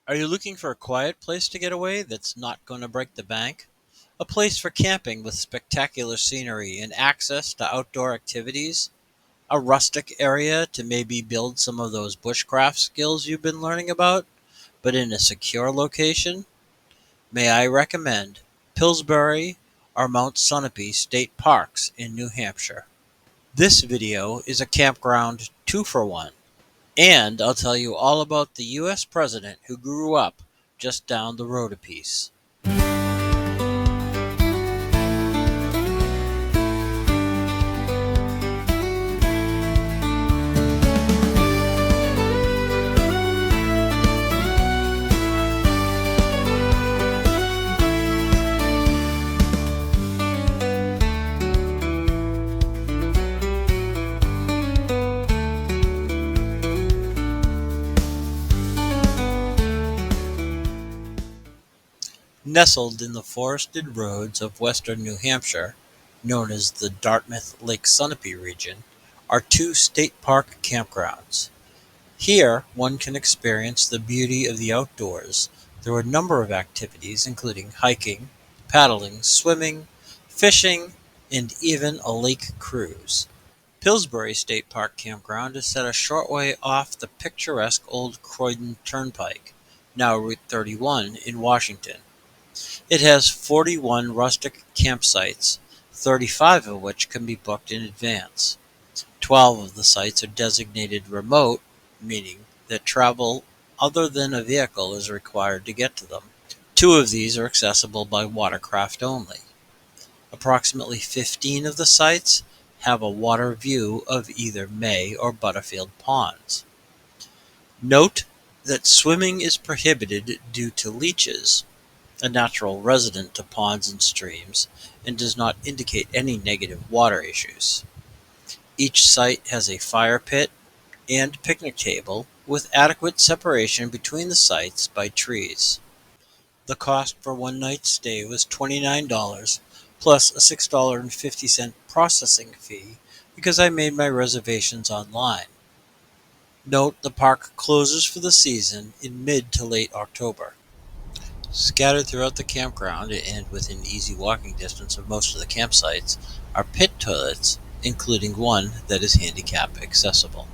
Are you looking for a quiet place to get away that's not going to break the bank? A place for camping with spectacular scenery and access to outdoor activities? A rustic area to maybe build some of those bushcraft skills you've been learning about, but in a secure location? May I recommend Pillsbury or Monadnock-Sunapee State Parks in New Hampshire. This video is a campground 2-for-1. And I'll tell you all about the US president who grew up just down the road a piece. Nestled in the forested roads of western New Hampshire, known as the Dartmouth-Lake-Sunapee region, are two state park campgrounds. Here, one can experience the beauty of the outdoors through a number of activities including hiking, paddling, swimming, fishing, and even a lake cruise. Pillsbury State Park Campground is set a short way off the picturesque Old Croydon Turnpike, now Route 31 in Washington. It has 41 rustic campsites, 35 of which can be booked in advance. 12 of the sites are designated remote, meaning that travel other than a vehicle is required to get to them. 2 of these are accessible by watercraft only. Approximately 15 of the sites have a water view of either May or Butterfield ponds. Note that swimming is prohibited due to leeches, a natural resident to ponds and streams, and does not indicate any negative water issues. Each site has a fire pit and picnic table with adequate separation between the sites by trees. The cost for one night's stay was $29 plus a $6.50 processing fee because I made my reservations online. Note the park closes for the season in mid to late October. Scattered throughout the campground and within easy walking distance of most of the campsites are pit toilets, including one that is handicap accessible.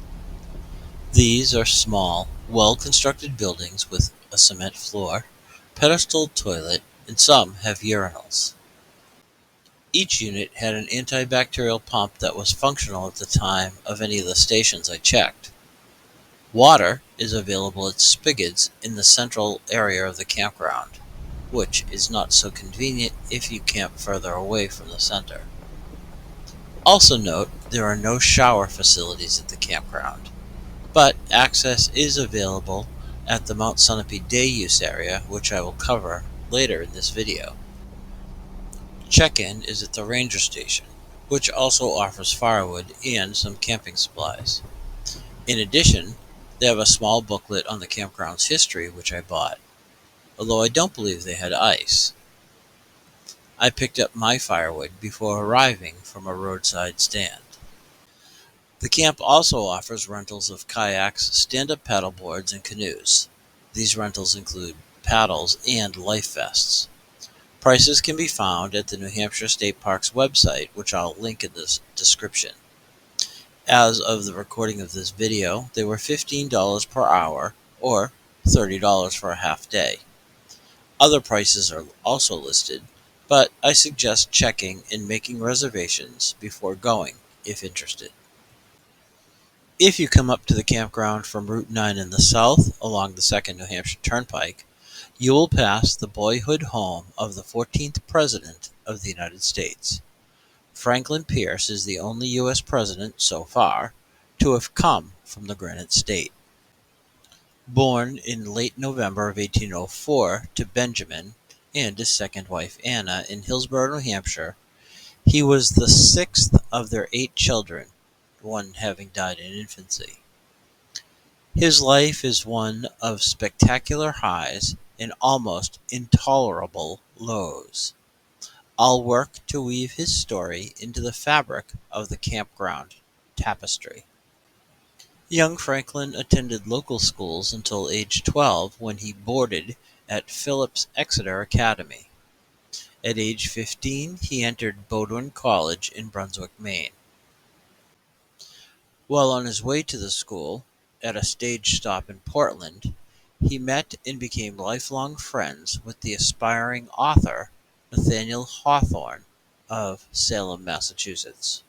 These are small, well-constructed buildings with a cement floor, pedestal toilet, and some have urinals. Each unit had an antibacterial pump that was functional at the time of any of the stations I checked. Water is available at spigots in the central area of the campground, which is not so convenient if you camp further away from the center. Also note there are no shower facilities at the campground, but access is available at the Monadnock-Sunapee Day Use area, which I will cover later in this video. Check-in is at the ranger station, which also offers firewood and some camping supplies. In addition, they have a small booklet on the campground's history which I bought, although I don't believe they had ice. I picked up my firewood before arriving from a roadside stand. The camp also offers rentals of kayaks, stand-up paddleboards, and canoes. These rentals include paddles and life vests. Prices can be found at the New Hampshire State Parks website, which I'll link in the description. As of the recording of this video, they were $15 per hour or $30 for a half day. Other prices are also listed, but I suggest checking and making reservations before going if interested. If you come up to the campground from Route 9 in the south along the 2nd New Hampshire Turnpike, you will pass the boyhood home of the 14th President of the United States. Franklin Pierce is the only U.S. president so far to have come from the Granite State. Born in late November of 1804 to Benjamin and his second wife Anna in Hillsboro, New Hampshire, he was the 6th of their 8 children, one having died in infancy. His life is one of spectacular highs and almost intolerable lows. I'll work to weave his story into the fabric of the campground tapestry. Young Franklin attended local schools until age 12 when he boarded at Phillips Exeter Academy. At age 15, he entered Bowdoin College in Brunswick, Maine. While on his way to the school, at a stage stop in Portland, he met and became lifelong friends with the aspiring author Nathaniel Hawthorne of Salem, Massachusetts.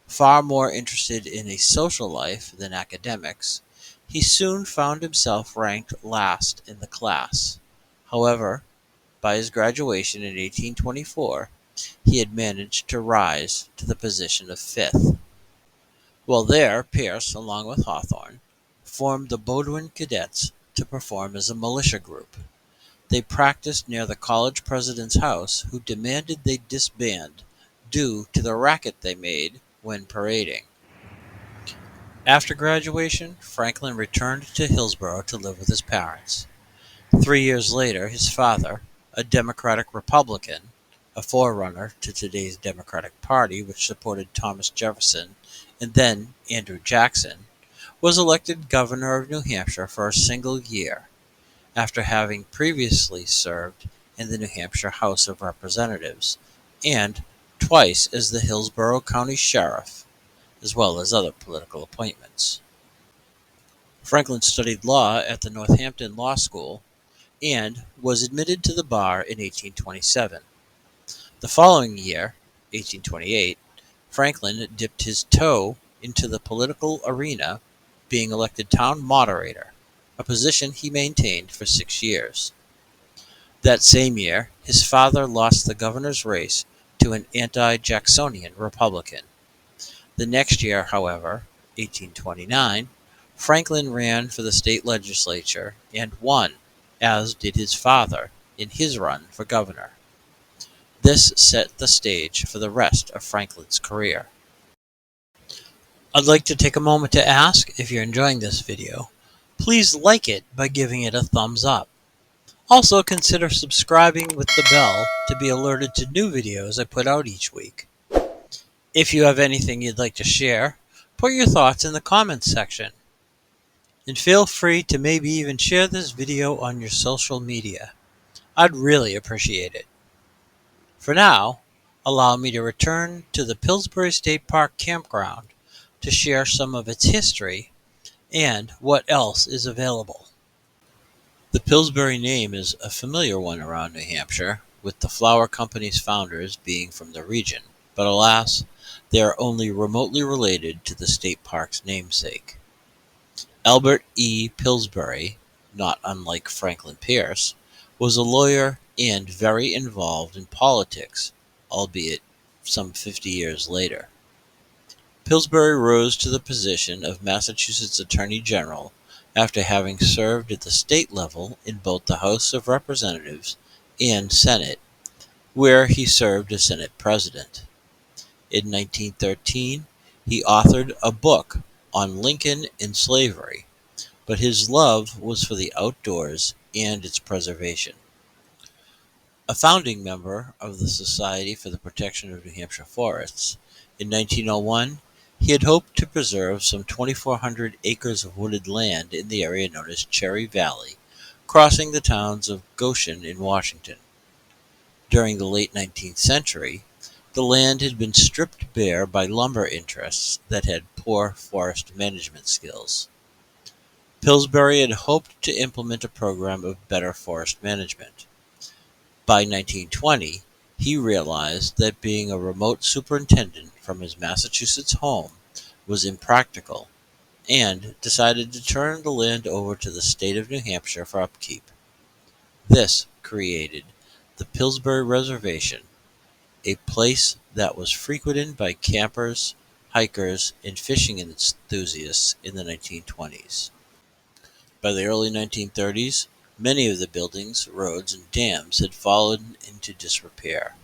Far more interested in a social life than academics, he soon found himself ranked last in the class. However, by his graduation in 1824, he had managed to rise to the position of fifth. While there, Pierce, along with Hawthorne, formed the Bowdoin Cadets to perform as a militia group. They practiced near the college president's house, who demanded they disband due to the racket they made when parading. After graduation, Franklin returned to Hillsboro to live with his parents. 3 years later, his father, a Democratic Republican, a forerunner to today's Democratic Party, which supported Thomas Jefferson and then Andrew Jackson, was elected governor of New Hampshire for a single year, after having previously served in the New Hampshire House of Representatives and twice as the Hillsborough County Sheriff, as well as other political appointments. Franklin studied law at the Northampton Law School and was admitted to the bar in 1827. The following year, 1828, Franklin dipped his toe into the political arena, being elected town moderator, a position he maintained for 6 years. That same year, his father lost the governor's race to an anti-Jacksonian Republican. The next year, however, 1829, Franklin ran for the state legislature and won, as did his father in his run for governor. This set the stage for the rest of Franklin's career. I'd like to take a moment to ask, if you're enjoying this video, please like it by giving it a thumbs up. Also consider subscribing with the bell to be alerted to new videos I put out each week. If you have anything you'd like to share, put your thoughts in the comments section. And feel free to maybe even share this video on your social media. I'd really appreciate it. For now, allow me to return to the Pillsbury State Park Campground to share some of its history and what else is available. The Pillsbury name is a familiar one around New Hampshire, with the flour company's founders being from the region, but alas, they are only remotely related to the state park's namesake. Albert E. Pillsbury, not unlike Franklin Pierce, was a lawyer and very involved in politics, albeit some 50 years later. Pillsbury rose to the position of Massachusetts Attorney General after having served at the state level in both the House of Representatives and Senate, where he served as Senate President. In 1913, he authored a book on Lincoln and slavery, but his love was for the outdoors and its preservation. A founding member of the Society for the Protection of New Hampshire Forests, in 1901, he had hoped to preserve some 2,400 acres of wooded land in the area known as Cherry Valley, crossing the towns of Goshen in Washington. During the late 19th century, the land had been stripped bare by lumber interests that had poor forest management skills. Pillsbury had hoped to implement a program of better forest management. By 1920, he realized that being a remote superintendent from his Massachusetts home was impractical, and decided to turn the land over to the state of New Hampshire for upkeep. This created the Pillsbury Reservation, a place that was frequented by campers, hikers, and fishing enthusiasts in the 1920s. By the early 1930s, many of the buildings, roads, and dams had fallen into disrepair.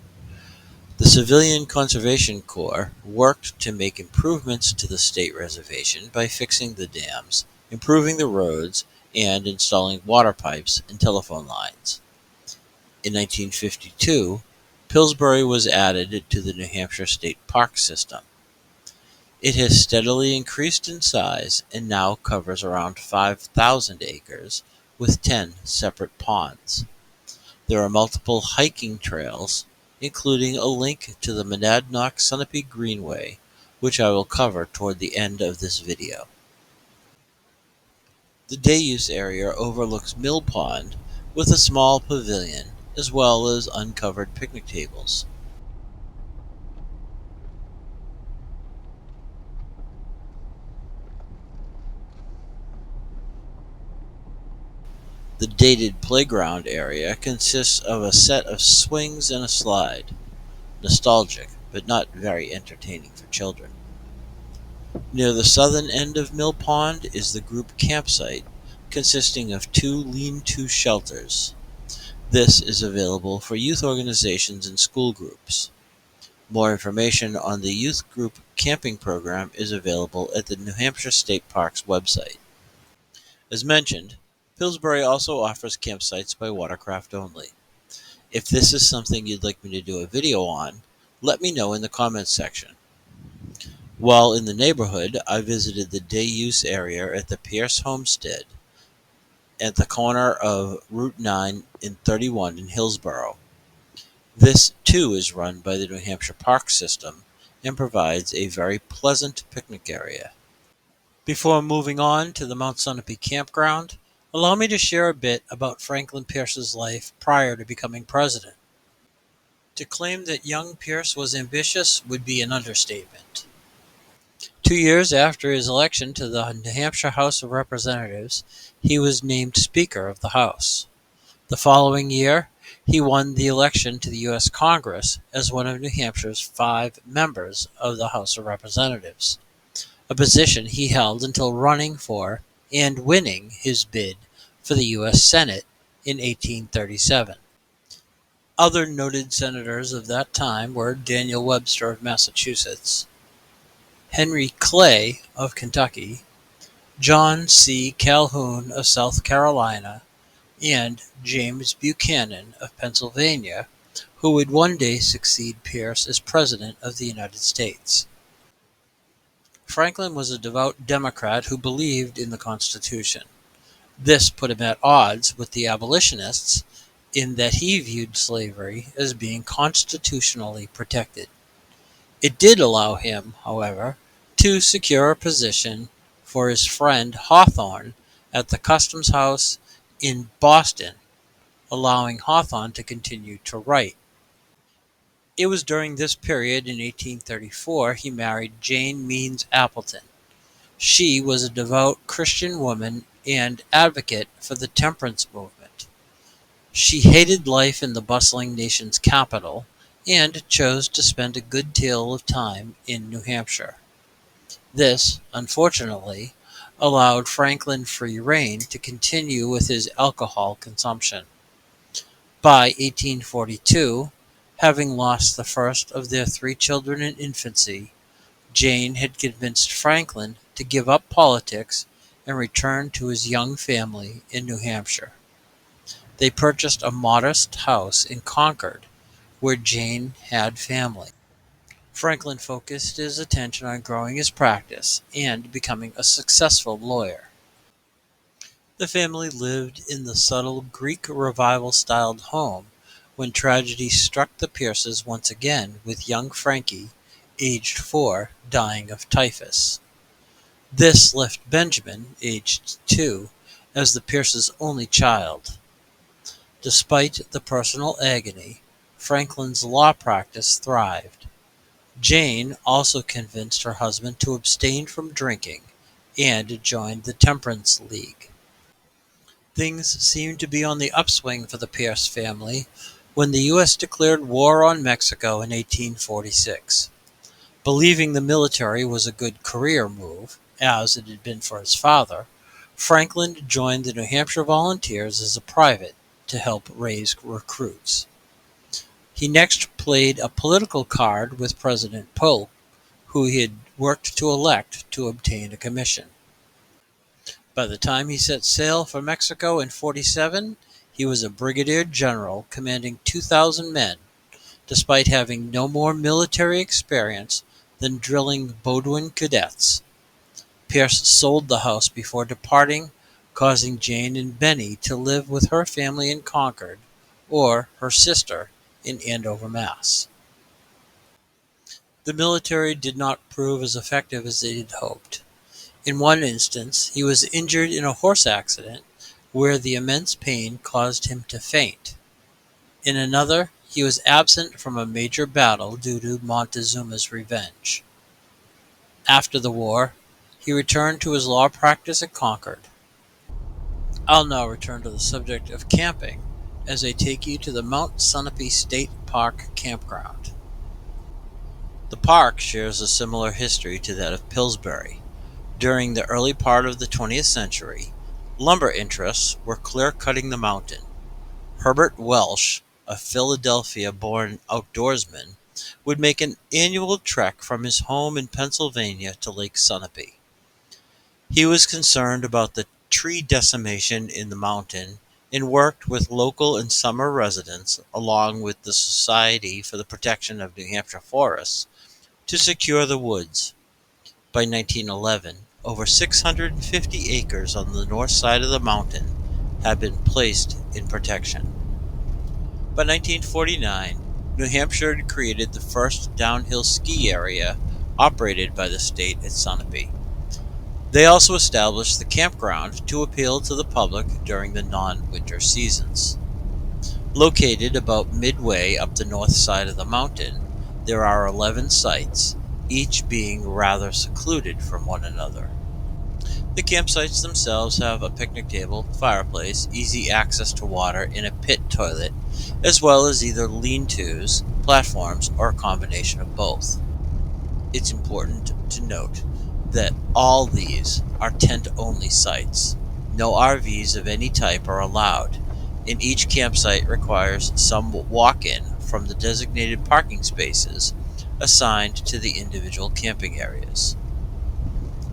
The Civilian Conservation Corps worked to make improvements to the state reservation by fixing the dams, improving the roads, and installing water pipes and telephone lines. In 1952, Pillsbury was added to the New Hampshire State Park system. It has steadily increased in size and now covers around 5,000 acres with 10 separate ponds. There are multiple hiking trails, including a link to the Monadnock-Sunapee Greenway, which I will cover toward the end of this video. The day use area overlooks Mill Pond with a small pavilion as well as uncovered picnic tables. The dated playground area consists of a set of swings and a slide. Nostalgic, but not very entertaining for children. Near the southern end of Mill Pond is the group campsite, consisting of 2 lean-to shelters. This is available for youth organizations and school groups. More information on the youth group camping program is available at the New Hampshire State Parks website. As mentioned, Pillsbury also offers campsites by watercraft only. If this is something you'd like me to do a video on, let me know in the comments section. While in the neighborhood, I visited the day use area at the Pierce Homestead at the corner of Route 9 and 31 in Hillsboro. This, too, is run by the New Hampshire Park System and provides a very pleasant picnic area. Before moving on to the Mount Sunapee Campground, allow me to share a bit about Franklin Pierce's life prior to becoming president. To claim that young Pierce was ambitious would be an understatement. 2 years after his election to the New Hampshire House of Representatives, he was named Speaker of the House. The following year, he won the election to the U.S. Congress as one of New Hampshire's 5 members of the House of Representatives, a position he held until running for and winning his bid for the U.S. Senate in 1837. Other noted senators of that time were Daniel Webster of Massachusetts, Henry Clay of Kentucky, John C. Calhoun of South Carolina, and James Buchanan of Pennsylvania, who would one day succeed Pierce as President of the United States. Franklin was a devout Democrat who believed in the Constitution. This put him at odds with the abolitionists in that he viewed slavery as being constitutionally protected. It did allow him, however, to secure a position for his friend Hawthorne at the Customs House in Boston, allowing Hawthorne to continue to write. It was during this period in 1834 he married Jane Means Appleton. She was a devout Christian woman and advocate for the temperance movement. She hated life in the bustling nation's capital and chose to spend a good deal of time in New Hampshire. This, unfortunately, allowed Franklin free rein to continue with his alcohol consumption. By 1842, having lost the first of their 3 children in infancy, Jane had convinced Franklin to give up politics and return to his young family in New Hampshire. They purchased a modest house in Concord, where Jane had family. Franklin focused his attention on growing his practice and becoming a successful lawyer. The family lived in the subtle Greek Revival-styled home when tragedy struck the Pierces once again with young Frankie, aged 4, dying of typhus. This left Benjamin, aged 2, as the Pierces' only child. Despite the personal agony, Franklin's law practice thrived. Jane also convinced her husband to abstain from drinking and joined the Temperance League. Things seemed to be on the upswing for the Pierce family when the U.S. declared war on Mexico in 1846. Believing the military was a good career move, as it had been for his father, Franklin joined the New Hampshire Volunteers as a private to help raise recruits. He next played a political card with President Polk, who he had worked to elect to obtain a commission. By the time he set sail for Mexico in 47, he was a brigadier general commanding 2,000 men. Despite having no more military experience than drilling Bowdoin cadets. Pierce sold the house before departing, causing Jane and Benny to live with her family in Concord or her sister in Andover, Mass. The military did not prove as effective as they had hoped. In one instance, he was injured in a horse accident where the immense pain caused him to faint. In another, he was absent from a major battle due to Montezuma's revenge. After the war, he returned to his law practice at Concord. I'll now return to the subject of camping as I take you to the Mount Sunapee State Park Campground. The park shares a similar history to that of Pillsbury. During the early part of the 20th century, lumber interests were clear-cutting the mountain. Herbert Welsh, a Philadelphia-born outdoorsman, would make an annual trek from his home in Pennsylvania to Lake Sunapee. He was concerned about the tree decimation in the mountain and worked with local and summer residents, along with the Society for the Protection of New Hampshire Forests, to secure the woods. By 1911, over 650 acres on the north side of the mountain had been placed in protection. By 1949, New Hampshire had created the first downhill ski area operated by the state at Sunapee. They also established the campground to appeal to the public during the non-winter seasons. Located about midway up the north side of the mountain, there are 11 sites, each being rather secluded from one another. The campsites themselves have a picnic table, fireplace, easy access to water, and a pit toilet, as well as either lean-tos, platforms, or a combination of both. It's important to note that all these are tent-only sites. No RVs of any type are allowed, and each campsite requires some walk-in from the designated parking spaces assigned to the individual camping areas.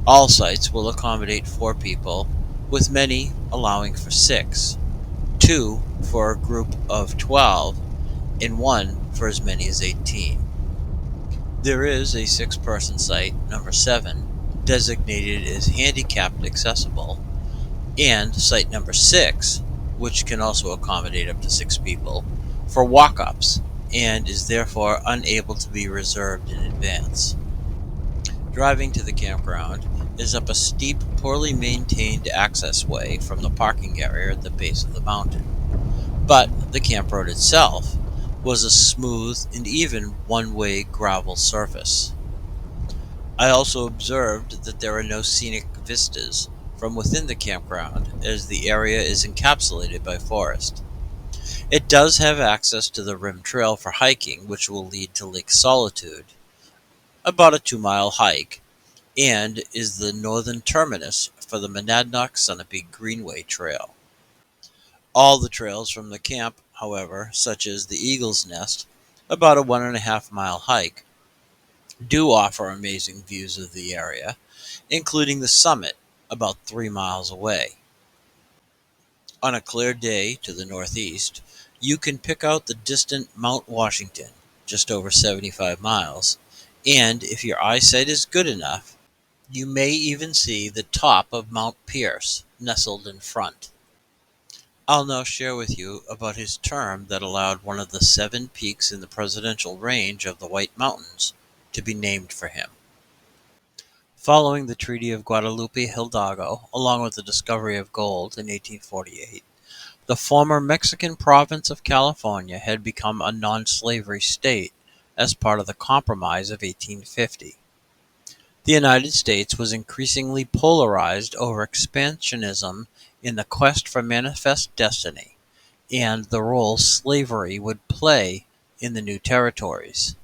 All sites will accommodate 4 people, with many allowing for 6, 2 for a group of 12, and 1 for as many as 18. There is a 6-person site, number 7, designated as handicapped accessible, and site number 6, which can also accommodate up to 6 people, for walk-ups, and is therefore unable to be reserved in advance. Driving to the campground is up a steep, poorly maintained access way from the parking area at the base of the mountain. But the camp road itself was a smooth and even one-way gravel surface. I also observed that there are no scenic vistas from within the campground, as the area is encapsulated by forest. It does have access to the rim trail for hiking, which will lead to Lake Solitude, about a 2-mile hike, and is the northern terminus for the Monadnock-Sunapee Greenway trail. All the trails from the camp, however, such as the Eagle's Nest, about a 1.5-mile hike, do offer amazing views of the area, including the summit about 3 miles away. On a clear day to the northeast, you can pick out the distant Mount Washington, just over 75 miles, and if your eyesight is good enough, you may even see the top of Mount Pierce nestled in front. I'll now share with you about his term that allowed one of the 7 peaks in the presidential range of the White Mountains to be named for him. Following the Treaty of Guadalupe Hidalgo, along with the discovery of gold in 1848, the former Mexican province of California had become a non-slavery state as part of the Compromise of 1850. The United States was increasingly polarized over expansionism in the quest for manifest destiny and the role slavery would play in the new territories.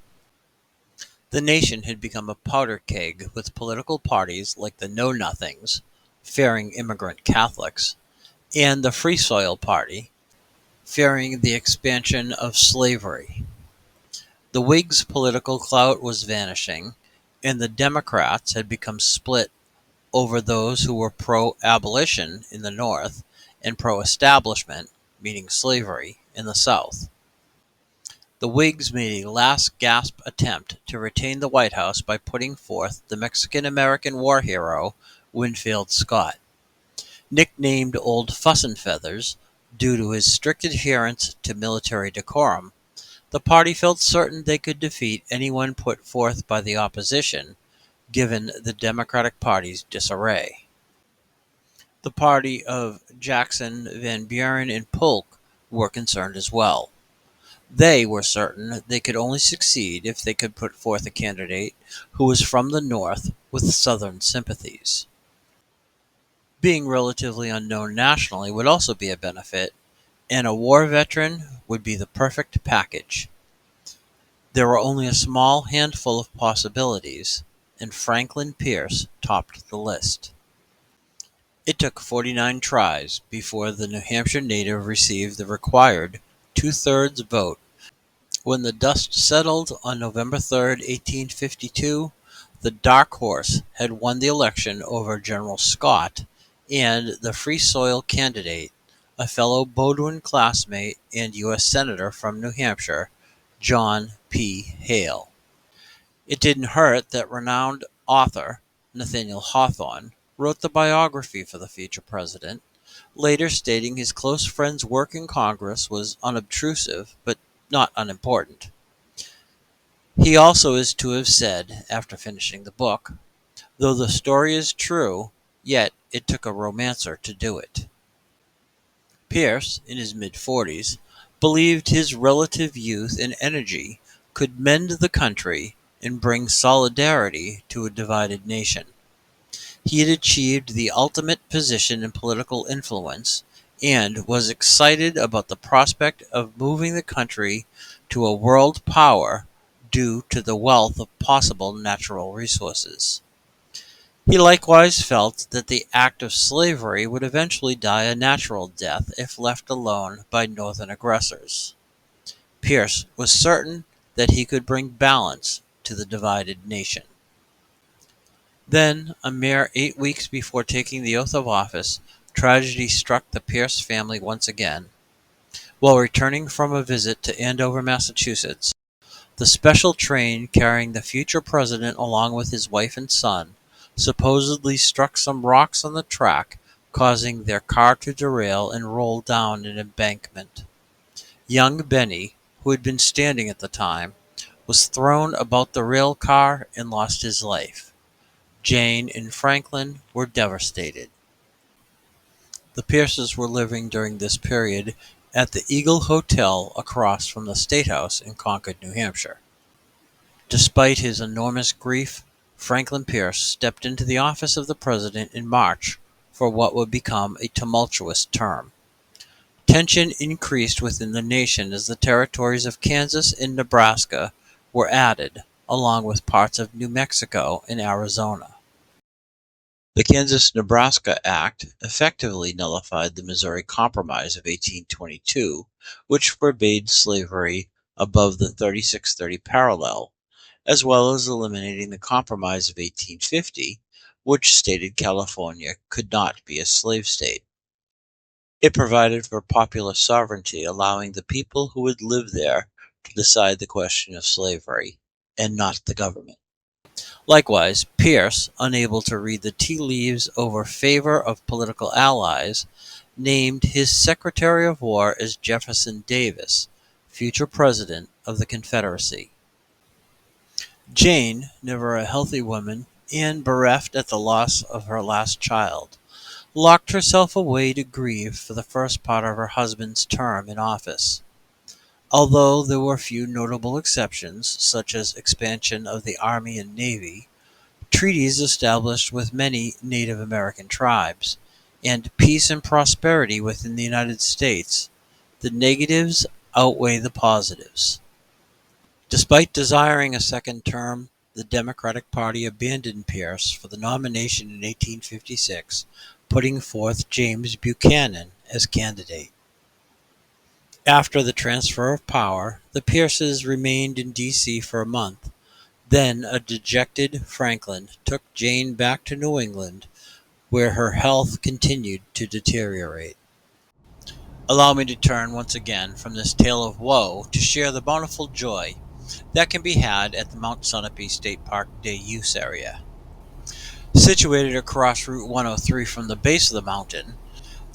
The nation had become a powder keg with political parties like the Know-Nothings, fearing immigrant Catholics, and the Free Soil Party, fearing the expansion of slavery. The Whigs' political clout was vanishing, and the Democrats had become split over those who were pro-abolition in the North and pro-establishment, meaning slavery, in the South. The Whigs made a last-gasp attempt to retain the White House by putting forth the Mexican-American war hero Winfield Scott. Nicknamed Old Fuss and Feathers due to his strict adherence to military decorum, the party felt certain they could defeat anyone put forth by the opposition, given the Democratic Party's disarray. The party of Jackson, Van Buren, and Polk were concerned as well. They were certain they could only succeed if they could put forth a candidate who was from the North with Southern sympathies. Being relatively unknown nationally would also be a benefit, and a war veteran would be the perfect package. There were only a small handful of possibilities, and Franklin Pierce topped the list. It took 49 tries before the New Hampshire native received the required two-thirds vote. When the dust settled on November 3, 1852, the dark horse had won the election over General Scott and the Free Soil candidate, a fellow Bowdoin classmate and U.S. Senator from New Hampshire, John P. Hale. It didn't hurt that renowned author Nathaniel Hawthorne wrote the biography for the future president, later stating his close friend's work in Congress was unobtrusive but not unimportant. He also is to have said, after finishing the book, though the story is true, yet it took a romancer to do it. Pierce, in his mid-40s, believed his relative youth and energy could mend the country and bring solidarity to a divided nation. He had achieved the ultimate position in political influence and was excited about the prospect of moving the country to a world power due to the wealth of possible natural resources. He likewise felt that the act of slavery would eventually die a natural death if left alone by Northern aggressors. Pierce was certain that he could bring balance to the divided nation. Then, a mere 8 weeks before taking the oath of office, tragedy struck the Pierce family once again. While returning from a visit to Andover, Massachusetts, the special train carrying the future president along with his wife and son supposedly struck some rocks on the track, causing their car to derail and roll down an embankment. Young Benny, who had been standing at the time, was thrown about the rail car and lost his life. Jane and Franklin were devastated. The Pierces were living during this period at the Eagle Hotel across from the State House in Concord, New Hampshire. Despite his enormous grief, Franklin Pierce stepped into the office of the president in March for what would become a tumultuous term. Tension increased within the nation as the territories of Kansas and Nebraska were added, along with parts of New Mexico and Arizona. The Kansas-Nebraska Act effectively nullified the Missouri Compromise of 1822, which forbade slavery above the 3630 parallel, as well as eliminating the Compromise of 1850, which stated California could not be a slave state. It provided for popular sovereignty, allowing the people who would live there to decide the question of slavery, and not the government. Likewise, Pierce, unable to read the tea leaves over favor of political allies, named his Secretary of War as Jefferson Davis, future President of the Confederacy. Jane, never a healthy woman, and bereft at the loss of her last child, locked herself away to grieve for the first part of her husband's term in office. Although there were few notable exceptions, such as expansion of the Army and Navy, treaties established with many Native American tribes, and peace and prosperity within the United States, the negatives outweigh the positives. Despite desiring a second term, the Democratic Party abandoned Pierce for the nomination in 1856, putting forth James Buchanan as candidate. After the transfer of power, the Pierces remained in D.C. for a month. Then a dejected Franklin took Jane back to New England, where her health continued to deteriorate. Allow me to turn once again from this tale of woe to share the bountiful joy that can be had at the Monadnock-Sunapee State Park Day Use area. Situated across Route 103 from the base of the mountain,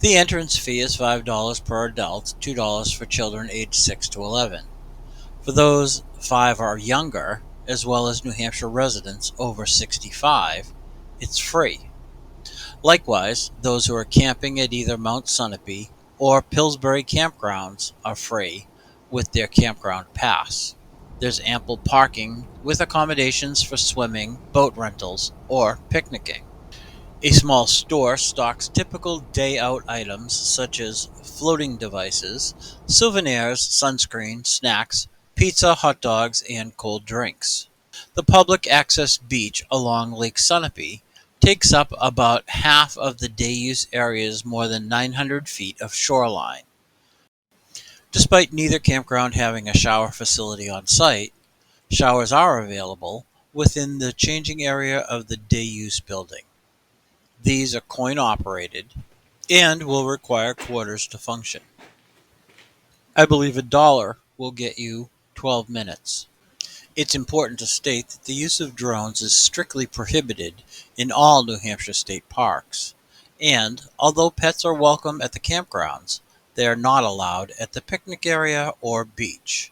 the entrance fee is $5 per adult, $2 for children aged 6 to 11. For those 5 or younger, as well as New Hampshire residents over 65, it's free. Likewise, those who are camping at either Mount Sunapee or Pillsbury campgrounds are free with their campground pass. There's ample parking with accommodations for swimming, boat rentals, or picnicking. A small store stocks typical day-out items such as floating devices, souvenirs, sunscreen, snacks, pizza, hot dogs, and cold drinks. The public access beach along Lake Sunapee takes up about half of the day-use area's more than 900 feet of shoreline. Despite neither campground having a shower facility on site, showers are available within the changing area of the day-use building. These are coin-operated and will require quarters to function. I believe $1 will get you 12 minutes. It's important to state that the use of drones is strictly prohibited in all New Hampshire state parks, and although pets are welcome at the campgrounds, they are not allowed at the picnic area or beach.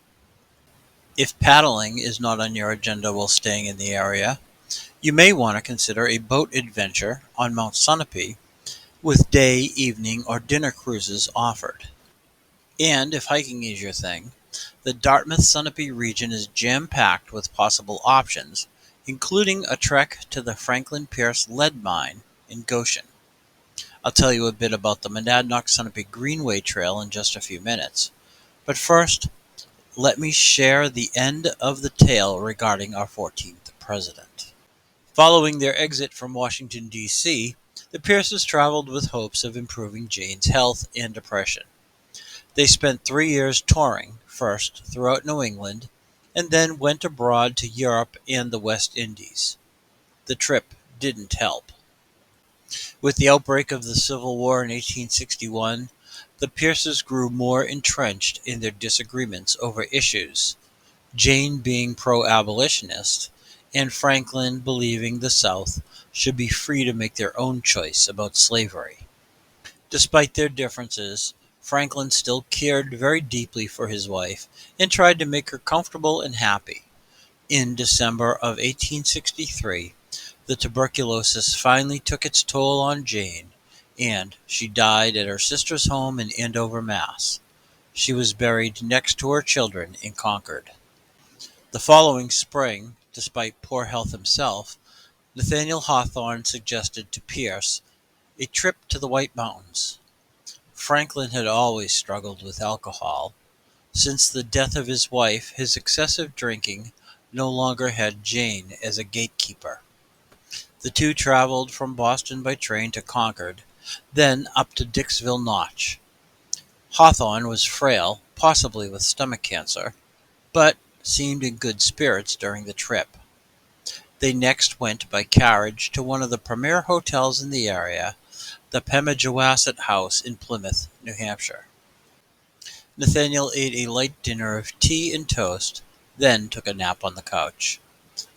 If paddling is not on your agenda while staying in the area, you may want to consider a boat adventure on Mount Sunapee with day, evening, or dinner cruises offered. And if hiking is your thing, the Dartmouth-Sunapee region is jam-packed with possible options, including a trek to the Franklin Pierce lead mine in Goshen. I'll tell you a bit about the Monadnock-Sunapee Greenway Trail in just a few minutes, but first, let me share the end of the tale regarding our 14th president. Following their exit from Washington, D.C., the Pierces traveled with hopes of improving Jane's health and depression. They spent 3 years touring, first throughout New England, and then went abroad to Europe and the West Indies. The trip didn't help. With the outbreak of the Civil War in 1861, the Pierces grew more entrenched in their disagreements over issues, Jane being pro-abolitionist, and Franklin believing the South should be free to make their own choice about slavery. Despite their differences, Franklin still cared very deeply for his wife and tried to make her comfortable and happy. In December of 1863, the tuberculosis finally took its toll on Jane, and she died at her sister's home in Andover, Mass. She was buried next to her children in Concord. The following spring, despite poor health himself, Nathaniel Hawthorne suggested to Pierce a trip to the White Mountains. Franklin had always struggled with alcohol. Since the death of his wife, his excessive drinking no longer had Jane as a gatekeeper. The two traveled from Boston by train to Concord, then up to Dixville Notch. Hawthorne was frail, possibly with stomach cancer, but seemed in good spirits during the trip. They next went by carriage to one of the premier hotels in the area, the Pemigewasset House in Plymouth, New Hampshire. Nathaniel ate a light dinner of tea and toast, then took a nap on the couch.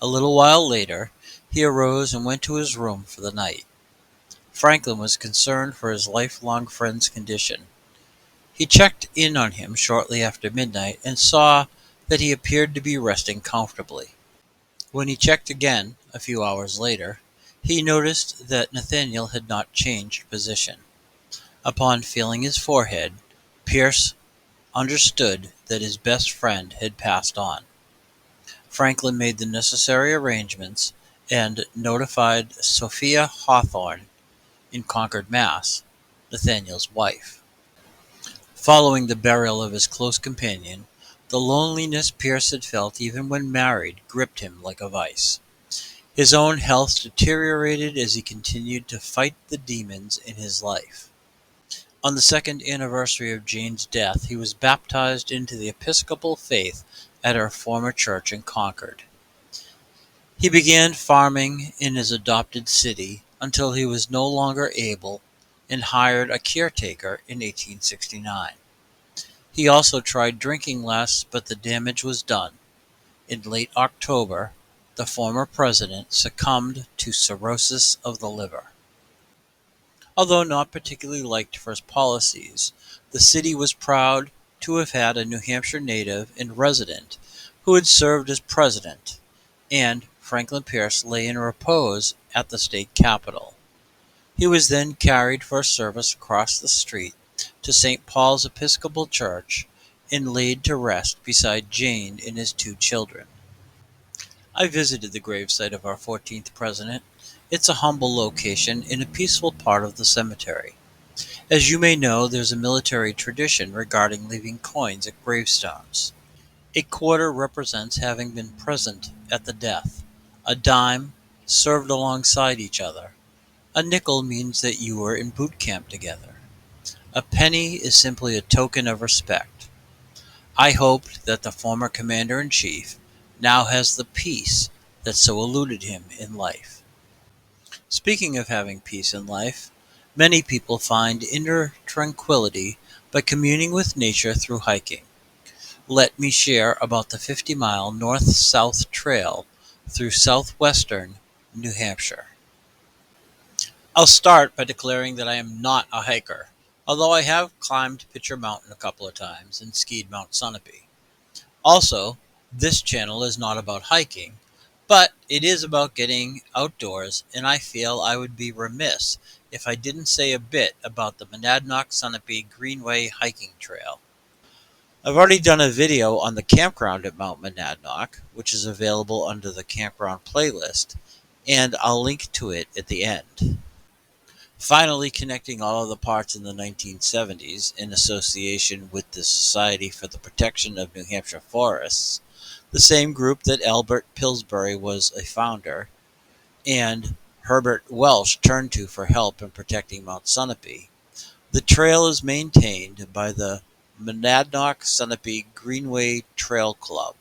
A little while later, he arose and went to his room for the night. Franklin was concerned for his lifelong friend's condition. He checked in on him shortly after midnight and saw that he appeared to be resting comfortably. When he checked again, a few hours later, he noticed that Nathaniel had not changed position. Upon feeling his forehead, Pierce understood that his best friend had passed on. Franklin made the necessary arrangements and notified Sophia Hawthorne in Concord, Mass., Nathaniel's wife. Following the burial of his close companion, the loneliness Pierce had felt even when married gripped him like a vice. His own health deteriorated as he continued to fight the demons in his life. On the second anniversary of Jane's death, he was baptized into the Episcopal faith at her former church in Concord. He began farming in his adopted city until he was no longer able and hired a caretaker in 1869. He also tried drinking less, but the damage was done. In late October, the former president succumbed to cirrhosis of the liver. Although not particularly liked for his policies, the city was proud to have had a New Hampshire native and resident who had served as president, and Franklin Pierce lay in repose at the state capitol. He was then carried for a service across the street to St. Paul's Episcopal Church and laid to rest beside Jane and his two children. I visited the gravesite of our 14th president. It's a humble location in a peaceful part of the cemetery. As you may know, there's a military tradition regarding leaving coins at gravestones. A quarter represents having been present at the death. A dime served alongside each other. A nickel means that you were in boot camp together. A penny is simply a token of respect. I hoped that the former commander-in-chief now has the peace that so eluded him in life. Speaking of having peace in life, many people find inner tranquility by communing with nature through hiking. Let me share about the 50-mile north-south trail through southwestern New Hampshire. I'll start by declaring that I am not a hiker, although I have climbed Pitcher Mountain a couple of times and skied Mount Sunapee. Also, this channel is not about hiking, but it is about getting outdoors, and I feel I would be remiss if I didn't say a bit about the Monadnock-Sunapee Greenway hiking trail. I've already done a video on the campground at Mount Monadnock, which is available under the Campground playlist, and I'll link to it at the end. Finally, connecting all of the parts in the 1970s in association with the Society for the Protection of New Hampshire Forests, the same group that Albert Pillsbury was a founder, and Herbert Welsh turned to for help in protecting Mount Sunapee. The trail is maintained by the Monadnock-Sunapee Greenway Trail Club.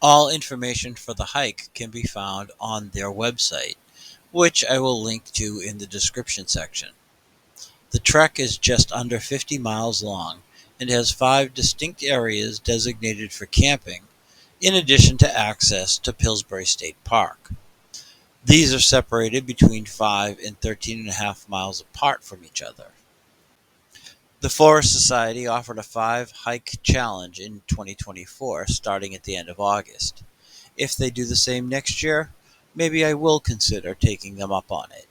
All information for the hike can be found on their website, which I will link to in the description section. The trek is just under 50 miles long and has 5 distinct areas designated for camping, in addition to access to Pillsbury State Park. These are separated between 5 and 13.5 miles apart from each other. The Forest Society offered a 5-hike challenge in 2024, starting at the end of August. If they do the same next year, maybe I will consider taking them up on it.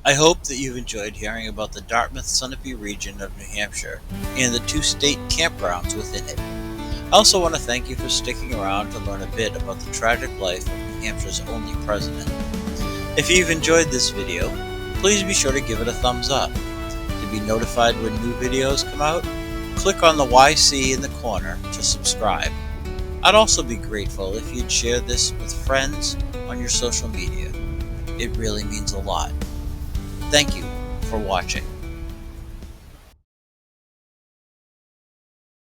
I hope that you've enjoyed hearing about the Dartmouth-Sunapee region of New Hampshire and the 2 state campgrounds within it. I also want to thank you for sticking around to learn a bit about the tragic life of New Hampshire's only president. If you've enjoyed this video, please be sure to give it a thumbs up. To be notified when new videos come out, click on the YC in the corner to subscribe. I'd also be grateful if you'd share this with friends on your social media. It really means a lot. Thank you for watching.